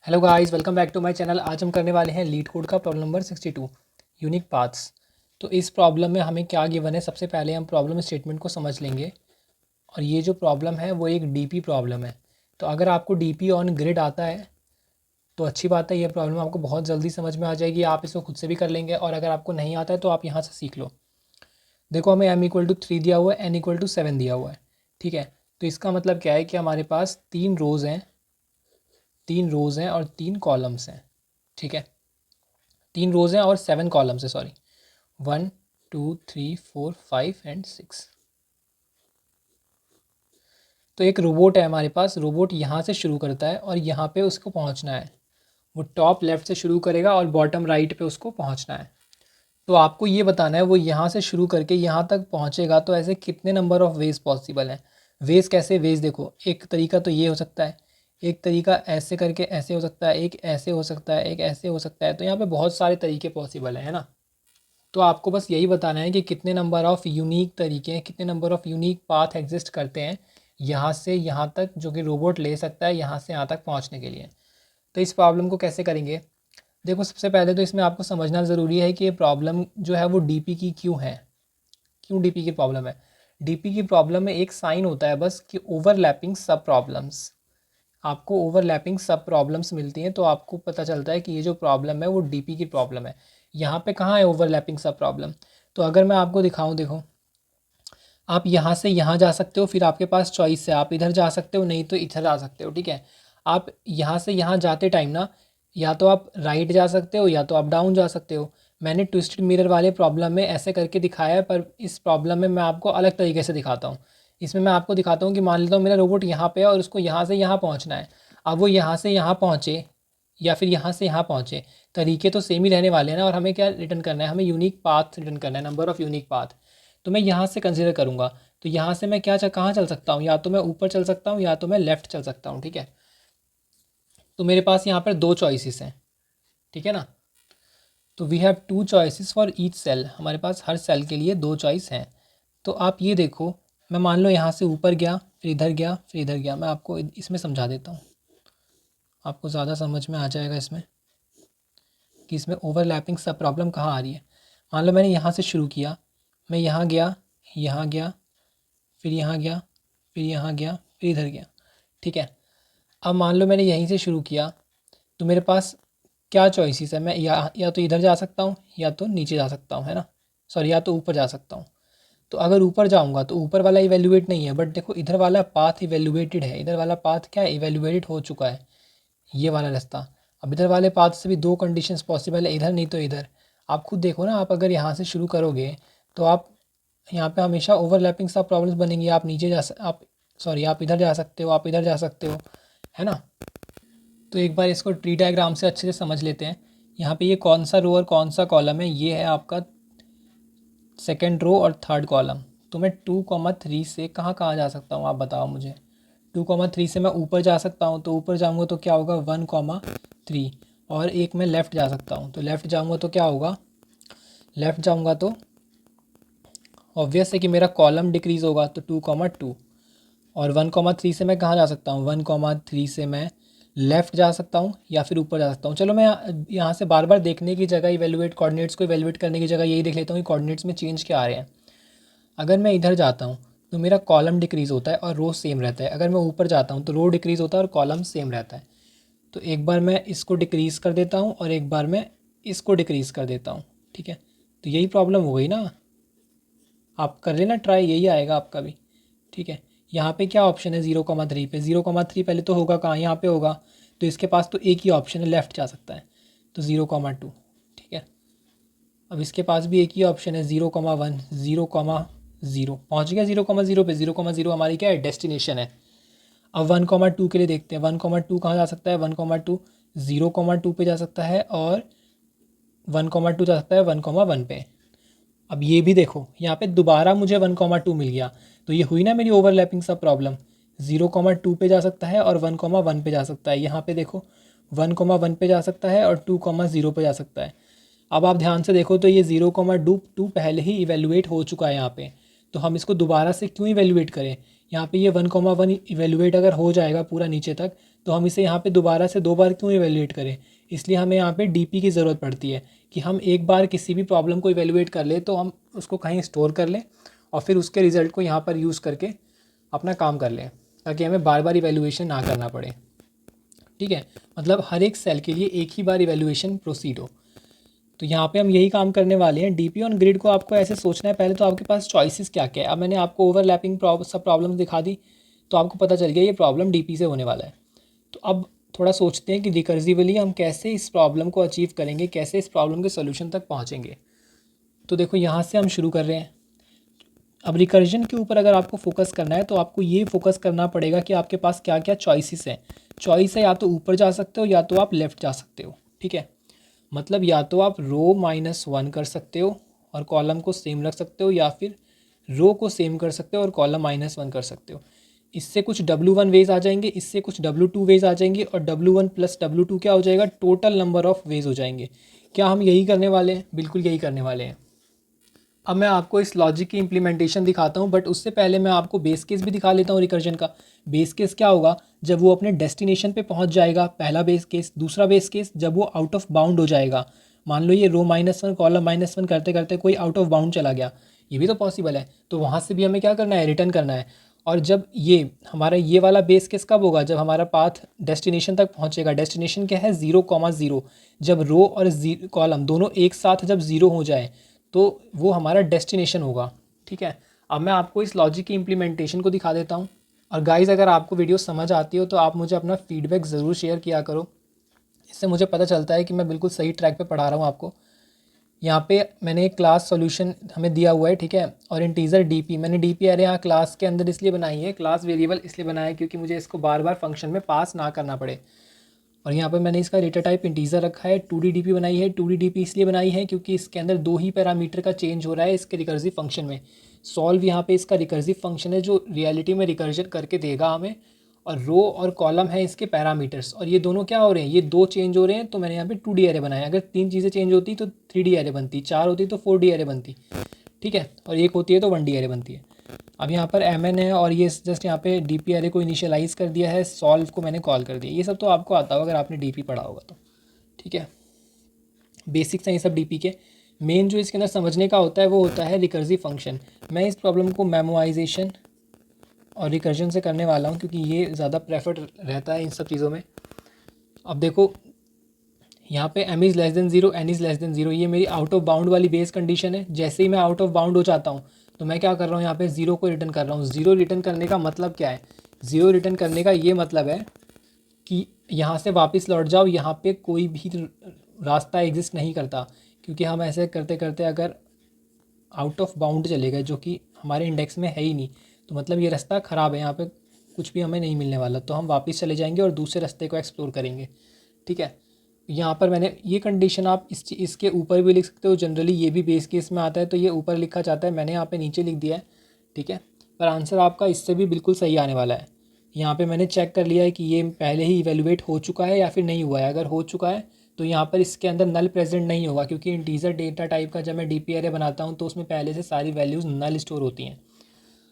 Hello guys, welcome back to my channel. आज हम करने वाले हैं लीड कोड का प्रॉब्लम नंबर 62, यूनिक पाथ्स। तो इस प्रॉब्लम में हमें क्या गिवन है, सबसे पहले हम प्रॉब्लम स्टेटमेंट को समझ लेंगे। और ये जो प्रॉब्लम है वो एक डीपी प्रॉब्लम है। तो अगर आपको डीपी ऑन ग्रिड आता है तो अच्छी बात है, ये प्रॉब्लम आपको बहुत जल्दी समझ में आ जाएगी, आप इसको खुद से भी कर लेंगे। और अगर आपको नहीं आता है तो आप यहाँ से सीख लो। देखो, हमें m = 3 दिया हुआ है, n = 7 दिया हुआ है। ठीक है, तो इसका मतलब क्या है कि हमारे पास 3 रोज़ हैं और 3 कॉलम्स हैं। ठीक है, 3 रोज़ हैं और 7 कॉलम्स है, सॉरी, 1 2 3 4 5 एंड 6। तो एक रोबोट है हमारे पास। रोबोट यहाँ से शुरू करता है और यहाँ पे उसको पहुँचना है। वो टॉप लेफ़्ट से शुरू करेगा और बॉटम राइट पे उसको पहुँचना है। तो आपको ये बताना है वो यहाँ से शुरू करके यहाँ तक पहुँचेगा तो ऐसे कितने नंबर ऑफ़ वेज़ पॉसिबल हैं। वेज़ कैसे? वेज़ देखो, एक तरीका तो ये हो सकता है, एक तरीका ऐसे करके ऐसे हो सकता है, एक ऐसे हो सकता है, एक ऐसे हो सकता है। तो यहाँ पे बहुत सारे तरीके पॉसिबल हैं, है ना। तो आपको बस यही बताना है कि कितने नंबर ऑफ़ यूनिक तरीके हैं, कितने number of unique path exist करते हैं यहाँ से यहाँ तक, जो कि रोबोट ले सकता है यहाँ से यहाँ तक पहुँचने के लिए। तो इस प्रॉब्लम को कैसे करेंगे? देखो, सबसे पहले तो इसमें आपको समझना ज़रूरी है कि ये प्रॉब्लम जो है वो डीपी की क्यों है। क्यों डीपी की प्रॉब्लम है? डीपी की प्रॉब्लम में एक साइन होता है बस, कि ओवरलैपिंग सब प्रॉब्लम्स। आपको ओवरलैपिंग सब प्रॉब्लम्स मिलती हैं तो आपको पता चलता है कि ये जो प्रॉब्लम है वो डीपी की प्रॉब्लम है। यहाँ पे कहाँ है ओवरलैपिंग सब प्रॉब्लम? तो अगर मैं आपको दिखाऊँ, देखो, आप यहाँ से यहाँ जा सकते हो, फिर आपके पास चॉइस है, आप इधर जा सकते हो, नहीं तो इधर जा सकते हो। ठीक है, आप यहाँ से यहाँ जाते टाइम ना, या तो आप राइट जा सकते हो या तो आप डाउन जा सकते हो। मैंने ट्विस्टेड मिरर वाले प्रॉब्लम में ऐसे करके दिखाया है, पर इस प्रॉब्लम में मैं आपको अलग तरीके से दिखाता हूँ। इसमें मैं आपको दिखाता हूँ कि मान लेता हूँ मेरा रोबोट यहाँ पे है और उसको यहाँ से यहाँ पहुँचना है। अब वो यहाँ से यहाँ पहुँचे या फिर यहाँ से यहाँ पहुँचे, तरीके तो सेम ही रहने वाले हैं ना। और हमें क्या रिटर्न करना है? हमें यूनिक पाथ रिटर्न करना है, नंबर ऑफ़ यूनिक पाथ। तो मैं यहाँ से कंसिडर करूँगा, तो यहाँ से मैं कहाँ चल सकता हूँ? या तो मैं ऊपर चल सकता हूँ या तो मैं लेफ़्ट चल सकता हूँ। ठीक है, तो मेरे पास यहाँ पर 2 चॉइसेस हैं। ठीक है ना, तो we have 2 choices for each cell. हमारे पास हर सेल के लिए 2 चॉइस हैं। तो आप ये देखो, मैं मान लो यहाँ से ऊपर गया, फिर इधर गया, फिर इधर गया। मैं आपको इसमें समझा देता हूँ, आपको ज़्यादा समझ में आ जाएगा इसमें कि इसमें ओवरलैपिंग सब प्रॉब्लम कहाँ आ रही है। मान लो मैंने यहाँ से शुरू किया, मैं यहाँ गया, यहाँ गया, फिर यहाँ गया, फिर यहाँ गया, फिर इधर गया। ठीक है, अब मान लो मैंने यहीं से शुरू किया, तो मेरे पास क्या चॉइसेस है? मैं या तो इधर जा सकता हूँ या तो नीचे जा सकता हूँ, है ना। सॉरी, या तो ऊपर जा सकता हूँ। तो अगर ऊपर जाऊँगा तो ऊपर वाला इवेल्युएट नहीं है, बट देखो इधर वाला पाथ इवेल्युएटेड है। इधर वाला पाथ क्या है? इवेल्युएटेड हो चुका है, ये वाला रास्ता। अब इधर वाले पाथ से भी 2 कंडीशंस पॉसिबल है, इधर नहीं तो इधर। आप खुद देखो ना, आप अगर यहाँ से शुरू करोगे तो आप यहाँ पे हमेशा ओवरलैपिंग सब प्रॉब्लम्स बनेंगी। आप नीचे आप सॉरी, आप इधर जा सकते हो, आप इधर जा सकते हो, है ना। तो एक बार इसको ट्री डायग्राम से अच्छे से समझ लेते हैं। यहाँ पे ये कौन सा रो और कौन सा कॉलम है? ये है आपका सेकेंड रो और थर्ड कॉलम। तो मैं 2, 3 से कहाँ कहाँ जा सकता हूँ, आप बताओ मुझे। 2, 3 से मैं ऊपर जा सकता हूँ, तो ऊपर जाऊँगा तो क्या होगा? 1, 3। और एक मैं लेफ़्ट जा सकता हूँ, तो लेफ़्ट जाऊँगा तो क्या होगा? लेफ़्ट जाऊँगा तो ऑब्वियस है कि मेरा कॉलम डिक्रीज़ होगा, तो 2, 2। और 1, 3 से मैं कहाँ जा सकता हूँ? 1, 3 से मैं लेफ़्ट जा सकता हूँ या फिर ऊपर जा सकता हूँ। चलो, मैं यहाँ से बार बार देखने की जगह, इवेलुएट कोऑर्डिनेट्स को इवेलुएट करने की जगह यही देख लेता हूँ कि कोऑर्डिनेट्स में चेंज क्या आ रहे हैं। अगर मैं इधर जाता हूँ तो मेरा कॉलम डिक्रीज़ होता है और रो सेम रहता है। अगर मैं ऊपर जाता हूँ तो रो डिक्रीज़ होता है और कॉलम सेम रहता है। तो एक बार मैं इसको डिक्रीज़ कर देता हूँ और एक बार मैं इसको डिक्रीज़ कर देता हूँ। ठीक है, तो यही प्रॉब्लम हो गई ना। आप कर लेना ट्राई, यही आएगा आपका भी। ठीक है, यहाँ पे क्या ऑप्शन है? 0, 3 पे 0, 3 पहले तो होगा कहाँ? यहाँ पे होगा। तो इसके पास तो एक ही ऑप्शन है, लेफ़्ट जा सकता है, तो 0, 2। ठीक है, अब इसके पास भी एक ही ऑप्शन है, 0, 1, 0, 0 पहुँच गया 0, 0 पे। 0, 0 हमारी क्या है? डेस्टिनेशन है। अब 1, 2 के लिए देखते हैं। 1, 2 कहाँ जा सकता है? 1, 2 0, 2 पे जा सकता है और 1, 2 जा सकता है 1, 1 पे। अब ये भी देखो, यहाँ पे दोबारा मुझे 1, 2 मिल गया, तो ये हुई ना मेरी ओवरलैपिंग सब प्रॉब्लम। 0, 2 पे जा सकता है और 1, 1 पे जा सकता है। यहाँ पे देखो, 1, 1 पे जा सकता है और 2, 0 पे जा सकता है। अब आप ध्यान से देखो तो ये 0, 2 पहले ही इवेलुएट हो चुका है यहाँ पे। तो हम इसको दोबारा से क्यों इवेलुएट करें? यहाँ पे ये 1, 1 इवेलुएट अगर हो जाएगा पूरा नीचे तक, तो हम इसे यहाँ पे दोबारा से 2 बार क्यों इवेल्युएट करें, इसलिए हमें यहाँ पे डीपी की ज़रूरत पड़ती है कि हम एक बार किसी भी प्रॉब्लम को इवेल्युएट कर ले तो हम उसको कहीं स्टोर कर लें और फिर उसके रिज़ल्ट को यहाँ पर यूज़ करके अपना काम कर लें, ताकि हमें बार बार इवेल्युएशन ना करना पड़े। ठीक है, मतलब हर एक सेल के लिए एक ही बार इवेल्युएशन प्रोसीड हो। तो यहाँ पे हम यही काम करने वाले हैं। डीपी ऑन ग्रिड को आपको ऐसे सोचना है, पहले तो आपके पास चॉइसेस क्या क्या है। अब मैंने आपको ओवरलैपिंग सब प्रॉब्लम दिखा दी, तो आपको पता चल गया ये प्रॉब्लम डीपी से होने वाला है। तो अब थोड़ा सोचते हैं कि रिकर्सिवली हम कैसे इस प्रॉब्लम को अचीव करेंगे, कैसे इस प्रॉब्लम के सोल्यूशन तक पहुँचेंगे। तो देखो यहाँ से हम शुरू कर रहे हैं। अब रिकर्जन के ऊपर अगर आपको फोकस करना है तो आपको ये फोकस करना पड़ेगा कि आपके पास क्या क्या चॉइसेस हैं। चॉइस है, या तो ऊपर जा सकते हो या तो आप लेफ़्ट जा सकते हो। ठीक है, मतलब या तो आप रो -1 कर सकते हो और कॉलम को सेम रख सकते हो, या फिर रो को सेम कर सकते हो और कॉलम -1 कर सकते हो। इससे कुछ W1 वेज आ जाएंगे, इससे कुछ W2 वेज आ जाएंगे, और W1 + W2 क्या हो जाएगा, टोटल नंबर ऑफ़ वेज हो जाएंगे। क्या हम यही करने वाले हैं? बिल्कुल यही करने वाले हैं। अब मैं आपको इस लॉजिक की इम्प्लीमेंटेशन दिखाता हूँ, बट उससे पहले मैं आपको बेस केस भी दिखा लेता हूँ रिकर्जन का। बेस केस क्या होगा, जब वो अपने डेस्टिनेशन पे पहुँच जाएगा, पहला बेस केस। दूसरा बेस केस, जब वो आउट ऑफ बाउंड हो जाएगा। मान लो ये रो -1 कॉलम -1 करते करते कोई आउट ऑफ बाउंड चला गया, ये भी तो पॉसिबल है, तो वहाँ से भी हमें क्या करना है, रिटर्न करना है। और जब ये हमारा ये वाला बेस केस कब होगा, जब हमारा पाथ डेस्टिनेशन तक पहुँचेगा। डेस्टिनेशन क्या है, 0,0। जब रो और कॉलम दोनों एक साथ जब 0 हो जाए तो वो हमारा डेस्टिनेशन होगा। ठीक है, अब मैं आपको इस लॉजिक की इम्प्लीमेंटेशन को दिखा देता हूँ। और गाइज़, अगर आपको वीडियो समझ आती हो तो आप मुझे अपना फीडबैक ज़रूर शेयर किया करो, इससे मुझे पता चलता है कि मैं बिल्कुल सही ट्रैक पे पढ़ा रहा हूँ आपको। यहाँ पे मैंने एक क्लास सॉल्यूशन हमें दिया हुआ है, ठीक है, और इंटीजर डीपी। मैंने डीपी अरे यहाँ क्लास के अंदर इसलिए बनाई है, क्लास वेरिएबल इसलिए बनाया है क्योंकि मुझे इसको बार बार फंक्शन में पास ना करना पड़े। और यहाँ पर मैंने इसका डेटा टाइप इंटीजर रखा है। 2D DP बनाई है। 2D DP इसलिए बनाई है क्योंकि इसके अंदर 2 ही पैरामीटर का चेंज हो रहा है इसके रिकर्सिव फंक्शन में। सॉल्व यहाँ पे इसका रिकर्सिव फंक्शन है जो रियलिटी में रिकर्जन करके देगा हमें, और रो और कॉलम है इसके पैरामीटर्स। और ये दोनों क्या हो रहे हैं, ये 2 चेंज हो रहे हैं, तो मैंने यहाँ पे 2D एरे बनाया। अगर 3 चीज़ें चेंज होती तो 3D एरे बनती, 4 होती तो 4D एरे बनती। ठीक है, और 1 होती है तो 1D एरे बनती है। अब यहाँ पर mn है और ये जस्ट यहाँ पे डीपी एरे को इनिशियलाइज कर दिया है, सॉल्व को मैंने कॉल कर दिया। ये सब तो आपको आता होगा अगर आपने डीपी पढ़ा होगा तो। ठीक है, बेसिक्स हैं ये सब डीपी के। मेन जो इसके अंदर समझने का होता है वो होता है रिकर्सिव फंक्शन। मैं इस प्रॉब्लम को मेमोराइजेशन और रिकर्जन से करने वाला हूँ क्योंकि ये ज़्यादा प्रेफर्ड रहता है इन सब चीज़ों में। अब देखो यहाँ पे m is less than 0, n is less than 0, ये मेरी आउट ऑफ बाउंड वाली बेस कंडीशन है। जैसे ही मैं आउट ऑफ बाउंड हो जाता हूँ तो मैं क्या कर रहा हूँ, यहाँ पे 0 को रिटर्न कर रहा हूँ। 0 रिटर्न करने का मतलब क्या है, 0 रिटर्न करने का ये मतलब है कि यहाँ से वापस लौट जाओ, यहाँ पे कोई भी रास्ता एग्जिस्ट नहीं करता, क्योंकि हम ऐसे करते करते अगर आउट ऑफ बाउंड चले गए जो कि हमारे इंडेक्स में है ही नहीं, तो मतलब ये रास्ता ख़राब है, यहाँ पे कुछ भी हमें नहीं मिलने वाला, तो हम वापस चले जाएंगे और दूसरे रास्ते को एक्सप्लोर करेंगे। ठीक है, यहाँ पर मैंने ये कंडीशन आप इसके ऊपर भी लिख सकते हो। जनरली ये भी बेस केस में आता है तो ये ऊपर लिखा जाता है, मैंने यहाँ पे नीचे लिख दिया है। ठीक है, पर आंसर आपका इससे भी बिल्कुल सही आने वाला है। यहाँ पे मैंने चेक कर लिया है कि ये पहले ही इवेलुएट हो चुका है या फिर नहीं हुआ है। अगर हो चुका है तो यहाँ पर इसके अंदर नल प्रेजेंट नहीं होगा, क्योंकि इंटीजर डेटा टाइप का जब मैं डीपी एरे बनाता हूँ तो उसमें पहले से सारी वैल्यूज़ नल स्टोर होती हैं।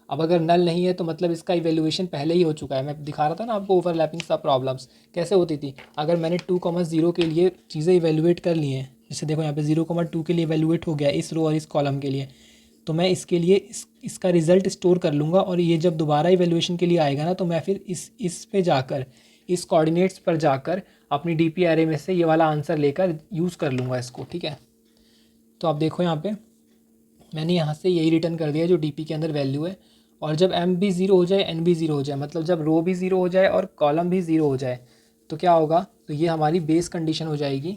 अब अगर नल नहीं है तो मतलब इसका इवेल्युएशन पहले ही हो चुका है। मैं दिखा रहा था ना आपको ओवरलैपिंग सब प्रॉब्लम्स कैसे होती थी। अगर मैंने 2,0 के लिए चीज़ें इवेल्युएट कर ली हैं, जैसे देखो यहाँ पे 0,2 के लिए इवेल्युएट हो गया इस रो और इस कॉलम के लिए, तो मैं इसके लिए इसका रिज़ल्ट स्टोर कर लूँगा, और ये जब दोबारा इवेल्युएशन के लिए आएगा ना तो मैं फिर इस पे जाकर, इस कोऑर्डिनेट्स पर जाकर अपनी डीपी एरे में से ये वाला आंसर लेकर यूज़ कर लूँगा इसको। ठीक है, तो आप देखो यहाँ पे मैंने यहाँ से यही रिटर्न कर दिया जो डीपी के अंदर वैल्यू है। और जब m भी 0 हो जाए, n भी 0 हो जाए, मतलब जब रो भी 0 हो जाए और कॉलम भी 0 हो जाए, तो क्या होगा, तो ये हमारी बेस कंडीशन हो जाएगी।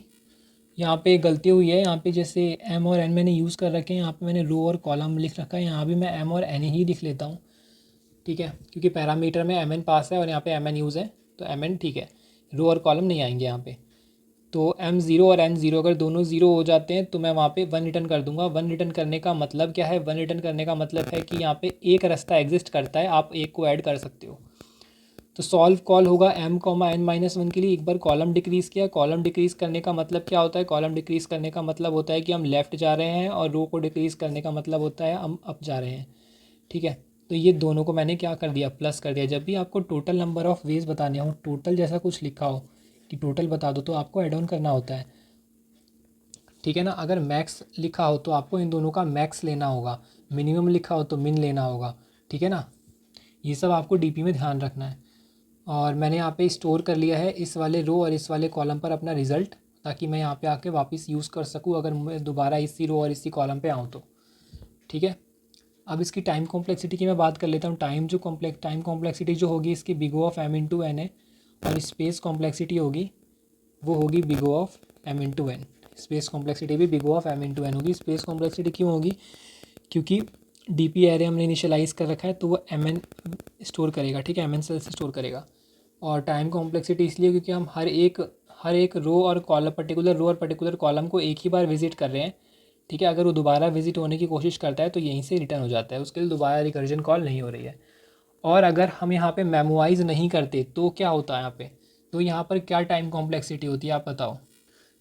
यहाँ पे गलती हुई है, यहाँ पे जैसे m और n मैंने यूज़ कर रखे हैं, यहाँ पे मैंने रो और कॉलम लिख रखा है, यहाँ भी मैं m और n ही लिख लेता हूँ। ठीक है, क्योंकि पैरामीटर में mn पास है और यहाँ पे mn यूज़ है, तो mn ठीक है, रो और कॉलम नहीं आएंगे यहाँ पे। तो m 0 और n 0 अगर दोनों 0 हो जाते हैं तो मैं वहाँ पे 1 रिटर्न कर दूंगा। 1 रिटर्न करने का मतलब क्या है, 1 रिटर्न करने का मतलब है कि यहाँ पे एक रास्ता एग्जिस्ट करता है, आप एक को ऐड कर सकते हो। तो सॉल्व कॉल होगा m n-1 के लिए। एक बार कॉलम डिक्रीज़ किया, कॉलम डिक्रीज़ करने का मतलब क्या होता है, कॉलम डिक्रीज़ करने का मतलब होता है कि हम लेफ़्ट जा रहे हैं, और रो को डिक्रीज़ करने का मतलब होता है हम अप जा रहे हैं। ठीक है, तो ये दोनों को मैंने क्या कर दिया, प्लस कर दिया। जब भी आपको टोटल नंबर ऑफ़ वेज बताने हो, टोटल जैसा कुछ लिखा हो कि टोटल बता दो, तो आपको ऐड ऑन करना होता है, ठीक है ना। अगर मैक्स लिखा हो तो आपको इन दोनों का मैक्स लेना होगा, मिनिमम लिखा हो तो मिन लेना होगा, ठीक है ना। ये सब आपको डीपी में ध्यान रखना है। और मैंने यहाँ पे स्टोर कर लिया है इस वाले रो और इस वाले कॉलम पर अपना रिज़ल्ट, ताकि मैं यहाँ पे आके वापस यूज़ कर सकूँ अगर मैं दोबारा इसी रो और इसी कॉलम पे आऊँ तो, ठीक है। अब इसकी टाइम कॉम्प्लेक्सिटी की मैं बात कर लेता हूँ। टाइम कॉम्प्लेक्सिटी जो होगी इसकी big O of m into n है, और स्पेस कॉम्प्लेक्सिटी होगी वो होगी big O of m into n. Space complexity भी big O of m into n होगी। स्पेस कॉम्प्लेक्सिटी क्यों होगी, क्योंकि डीपी एरे हमने इनिशियलाइज़ कर रखा है तो वो mn स्टोर करेगा, ठीक है, mn सेल से स्टोर करेगा। और टाइम कॉम्प्लेक्सिटी इसलिए क्योंकि हम हर एक रो और कॉलम, पर्टिकुलर रो और पर्टिकुलर कॉलम को एक ही बार विजिट कर रहे हैं, ठीक है। अगर वो दोबारा विजिट होने की कोशिश करता है तो यहीं से रिटर्न हो जाता है, उसके लिए दोबारा रिकर्जन कॉल नहीं हो रही है। और अगर हम यहाँ पे मेमोराइज़ नहीं करते तो क्या होता है यहाँ पे, तो यहाँ पर क्या टाइम कॉम्प्लेक्सिटी होती है आप बताओ।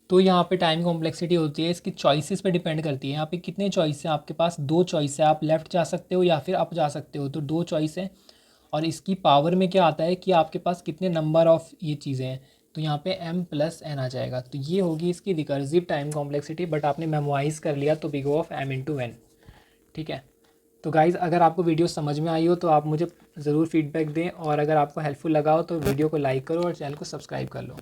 तो यहाँ पे टाइम कॉम्प्लेक्सिटी होती है इसकी चॉइसेस पे डिपेंड करती है। यहाँ पे कितने चॉइस हैं आपके पास, दो चॉइस है, आप लेफ़्ट जा सकते हो या फिर अप जा सकते हो, तो दो चॉइस है। और इसकी पावर में क्या आता है कि आपके पास कितने नंबर ऑफ़ ये चीज़ें हैं, तो यहाँ पे m प्लस n आ जाएगा। तो ये होगी इसकी रिकर्सिव टाइम कॉम्प्लेक्सिटी, बट आपने मेमोराइज़ कर लिया तो big O of m into N, ठीक है। तो गाइज़ अगर आपको वीडियो समझ में आई हो तो आप मुझे ज़रूर फीडबैक दें, और अगर आपको हेल्पफुल लगा हो तो वीडियो को लाइक करो और चैनल को सब्सक्राइब कर लो।